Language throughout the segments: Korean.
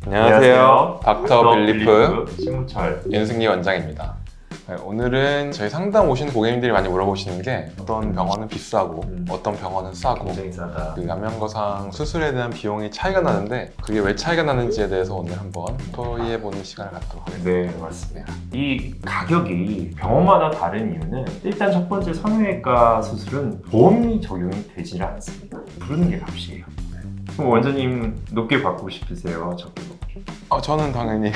안녕하세요. 닥터 빌리프 심우철 윤승리 원장입니다. 네, 오늘은 저희 상담 오시는 고객님들이 많이 물어보시는 게 어떤 병원은 비싸고 어떤 병원은 싸고 굉장히 싸다. 그 안면거상 수술에 대한 비용이 차이가 나는데 그게 왜 차이가 나는지에 대해서 오늘 한번 토의해보는 시간을 갖도록 하겠습니다. 네, 맞습니다. 이 가격이 병원마다 다른 이유는 일단 첫 번째 성형외과 수술은 보험이 적용이 되지를 않습니다. 부르는 게 값이에요. 그럼 원장님 높게 받고 싶으세요? 적게 높게? 저는 당연히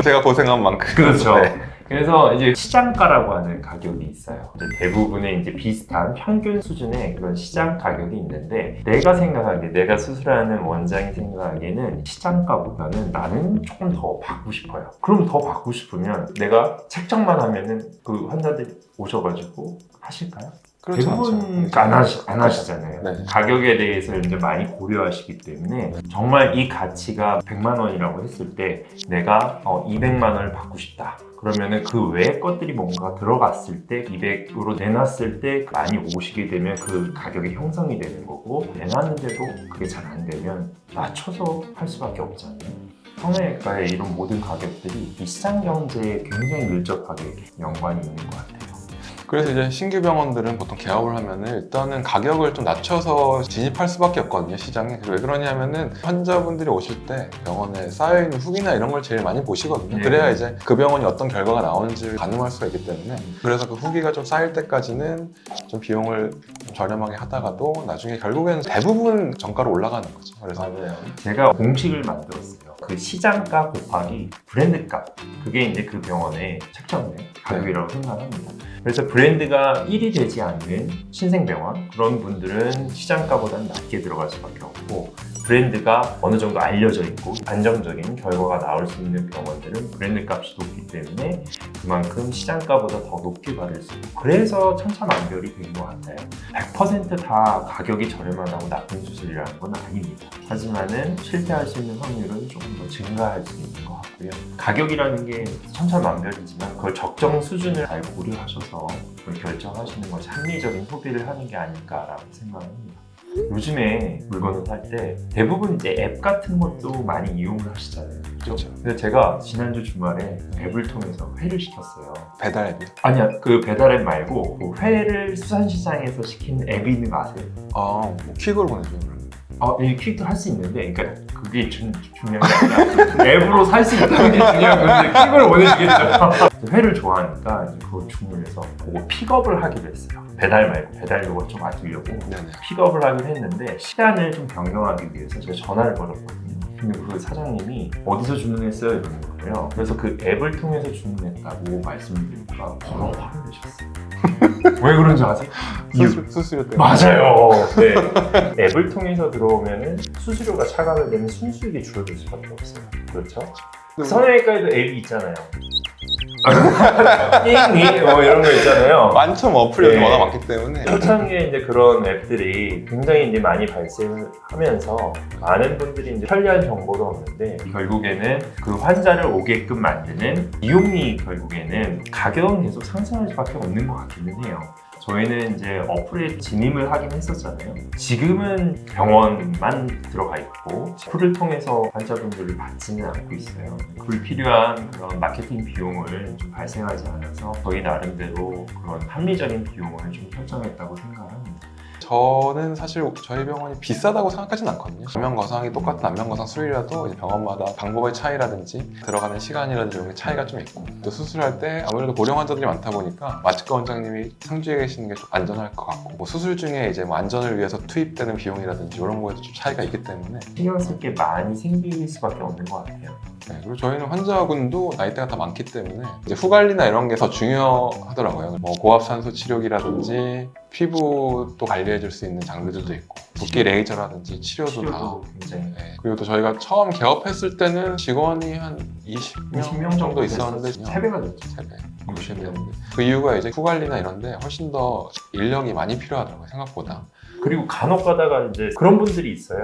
제가 고생한 만큼 그렇죠. 네. 그래서 이제 시장가라고 하는 가격이 있어요. 이제 대부분의 이제 비슷한 평균 수준의 그런 시장 가격이 있는데 내가 수술하는 원장이 생각하기에는 시장가보다는 나는 조금 더 받고 싶어요. 그럼 더 받고 싶으면 내가 책정만 하면은 그 환자들이 오셔가지고 하실까요? 그렇죠. 대부분 안 하시잖아요. 네. 가격에 대해서 이제 많이 고려하시기 때문에 정말 이 가치가 100만 원이라고 했을 때 내가 200만 원을 받고 싶다. 그러면은 그 외의 것들이 뭔가 들어갔을 때 200으로 내놨을 때 많이 오시게 되면 그 가격이 형성이 되는 거고 내놨는데도 그게 잘 안 되면 낮춰서 할 수밖에 없잖아요. 성형외과의 이런 모든 가격들이 이 시장 경제에 굉장히 밀접하게 연관이 있는 것 같아요. 그래서 이제 신규 병원들은 보통 개업을 하면은 일단은 가격을 좀 낮춰서 진입할 수밖에 없거든요, 시장에. 왜 그러냐면은 환자분들이 오실 때 병원에 쌓여있는 후기나 이런 걸 제일 많이 보시거든요. 네. 그래야 이제 그 병원이 어떤 결과가 나오는지를 가늠할 수가 있기 때문에 그래서 그 후기가 좀 쌓일 때까지는 좀 비용을 좀 저렴하게 하다가도 나중에 결국에는 대부분 정가로 올라가는 거죠. 그래서 맞아요. 제가 공식을 만들었어요. 그 시장가 곱하기 브랜드값. 그게 이제 그 병원의 책정된 가격이라고 생각합니다. 그래서 브랜드가 1이 되지 않는 신생병원 그런 분들은 시장가보다는 낮게 들어갈 수밖에 없고 브랜드가 어느 정도 알려져 있고 안정적인 결과가 나올 수 있는 병원들은 브랜드 값이 높기 때문에 그만큼 시장가보다 더 높게 받을 수 있고 그래서 천차만별이 된 것 같아요. 100%다 가격이 저렴하다고 나쁜 수술이라는 건 아닙니다. 하지만은 실패할 수 있는 확률은 조금 더 증가할 수 있는 것 같고요. 가격이라는 게 천차만별이지만 그걸 적정 수준을 잘 고려하셔서 그걸 결정하시는 것이 합리적인 소비를 하는 게 아닐까라고 생각합니다. 요즘에 물건을 살 때 대부분 이제 앱 같은 것도 많이 이용을 하시잖아요. 그렇죠. 근데 제가 지난주 주말에 앱을 통해서 회를 시켰어요. 배달 앱이요? 아니야, 그 배달 앱 말고 그 회를 수산시장에서 시키는 앱이 있는 거 아세요? 뭐 퀵으로 보내줘요. 이 퀵도 할 수 있는데, 그러니까 그게 중요한 게 아니라 앱으로 살 수 있다는 게 중요한 건데 퀵을 보내주겠죠. 회를 좋아하니까 이제 그걸 주문해서 그거 픽업을 하기로 했어요. 배달 말고 배달 요거 좀 아끼려고 네네. 픽업을 하기로 했는데 시간을 좀 변경하기 위해서 제가 전화를 걸었거든요. 근데 그 사장님이 어디서 주문했어요? 이러는 거예요. 그래서 그 앱을 통해서 주문했다고 말씀드리니까 바로 화를 내셨어요. 왜 그런지 아세요? 수수료 때문에. 맞아요. 네. 앱을 통해서 들어오면은 수수료가 차감이 되면 순수익이 줄어들 수밖에 없어요. 그렇죠? 성형외과에도 앱이 있잖아요. 띵이 이런 거 있잖아요. 많죠, 어플이 네. 워낙 많기 때문에. 초창기에 이제 그런 앱들이 굉장히 이제 많이 발생하면서 많은 분들이 이제 편리한 정보도 없는데 결국에는 그 환자를 오게끔 만드는 이용이 결국에는 가격은 계속 상승할 수밖에 없는 것 같기는 해요. 저희는 이제 어플에 진입을 하긴 했었잖아요. 지금은 병원만 들어가 있고 어플을 통해서 환자분들을 받지는 않고 있어요. 불필요한 그런 마케팅 비용을 좀 발생하지 않아서 저희 나름대로 그런 합리적인 비용을 좀 설정했다고 생각합니다. 저는 사실 저희 병원이 비싸다고 생각하지는 않거든요. 안면거상이 똑같은 안면거상 수율이라도 이제 병원마다 방법의 차이라든지 들어가는 시간이라든지 이런 게 차이가 좀 있고 또 수술할 때 아무래도 고령 환자들이 많다 보니까 마취과 원장님이 상주에 계시는 게 좀 안전할 것 같고 뭐 수술 중에 이제 뭐 안전을 위해서 투입되는 비용이라든지 이런 거에도 좀 차이가 있기 때문에 신경 쓸 게 많이 생길 수밖에 없는 것 같아요. 네, 그리고 저희는 환자군도 나이대가 다 많기 때문에 이제 후관리나 이런 게 더 중요하더라고요. 뭐 고압산소 치료기라든지 피부도 관리해줄 수 있는 장비들도 있고 붓기 레이저라든지 치료도 다. 굉장히 네. 그리고 또 저희가 처음 개업했을 때는 직원이 한 20명 정도 있었는데 3배가 됐죠. 3배, 60명. 그 이유가 이제 후관리나 이런 데 훨씬 더 인력이 많이 필요하더라고요, 생각보다. 그리고 간혹 가다가 이제 그런 분들이 있어요.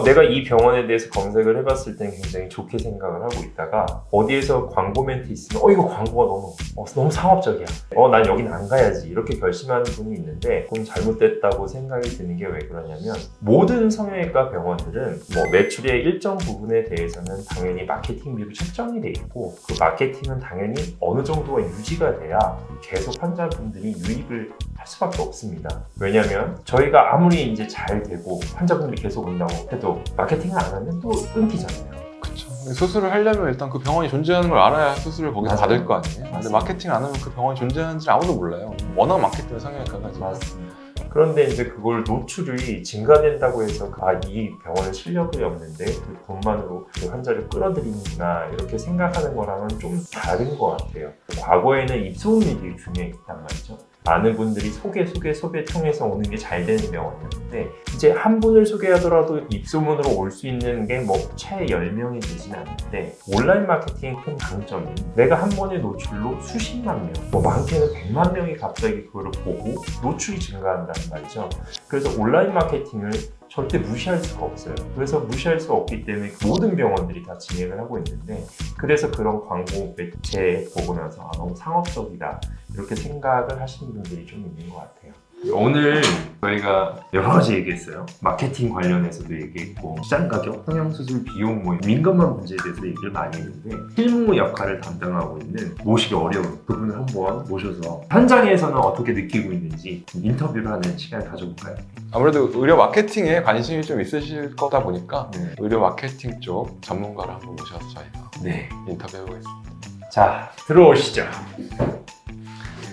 내가 이 병원에 대해서 검색을 해봤을 땐 굉장히 좋게 생각을 하고 있다가 어디에서 광고 멘트 있으면 이거 광고가 너무 상업적이야. 난 여긴 안 가야지. 이렇게 결심하는 분이 있는데 그건 잘못됐다고 생각이 드는 게 왜 그러냐면 모든 성형외과 병원들은 뭐 매출의 일정 부분에 대해서는 당연히 마케팅비로 책정이 돼 있고 그 마케팅은 당연히 어느 정도가 유지가 돼야 계속 환자분들이 유입을 할 수밖에 없습니다. 왜냐면 저희가 아무리 이제 잘 되고 환자분들이 계속 온다고 해도 마케팅을 안 하면 또 끊기잖아요. 그렇죠. 수술을 하려면 일단 그 병원이 존재하는 걸 알아야 수술을 거기서 맞아요. 받을 거 아니에요. 근데 맞습니다. 마케팅 안 하면 그 병원이 존재하는지 아무도 몰라요. 워낙 마케팅을 성형외과가 지금. 맞습니다. 그런데 이제 그걸 노출이 증가된다고 해서 이 병원은 실력이 없는데 그 돈만으로 그 환자를 끌어들이는구나 이렇게 생각하는 거랑은 좀 다른 것 같아요. 과거에는 입소문이 되게 중요했단 말이죠. 많은 분들이 소개 통해서 오는 게 잘 되는 병원이었는데 이제 한 분을 소개하더라도 입소문으로 올 수 있는 게 뭐 채 10명이 되진 않는데 온라인 마케팅의 큰 강점이 내가 한 번의 노출로 수십만 명, 뭐 많게는 100만 명이 갑자기 그거를 보고 노출이 증가한다는 말이죠. 그래서 온라인 마케팅을 절대 무시할 수가 없어요. 그래서 무시할 수가 없기 때문에 모든 병원들이 다 진행을 하고 있는데 그래서 그런 광고 매체 보고 나서 너무 상업적이다 이렇게 생각을 하시는 분들이 좀 있는 것 같아요. 오늘 저희가 여러 가지 얘기했어요. 마케팅 관련해서도 얘기했고 시장 가격, 성형수술 비용 뭐 민감한 문제에 대해서 얘기를 많이 했는데 실무 역할을 담당하고 있는 모시기 어려운 그분을 한번 모셔서 현장에서는 어떻게 느끼고 있는지 인터뷰를 하는 시간을 가져볼까요? 아무래도 의료 마케팅에 관심이 좀 있으실 거다 보니까 네. 의료 마케팅 쪽 전문가를 한번 모셔서 저희가 네. 인터뷰해보겠습니다. 자, 들어오시죠.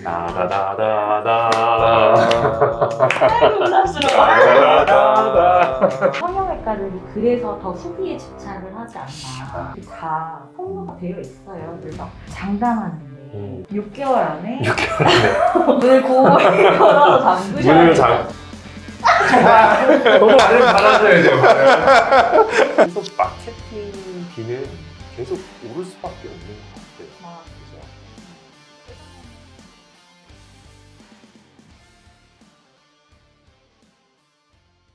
나다다다다. 성형외과들이 그래서 더 소비에 집착을 하지 않나. 다 통로가 되어 있어요. 그래서 장담하는데 6개월 안에 문을 고을 걸어서 잠그셔야 문을 돼요. 너무 많이 받아줘야 돼요. 계속 마케팅비는 계속 오를 수밖에 없는 것 같아요. 아, 그죠?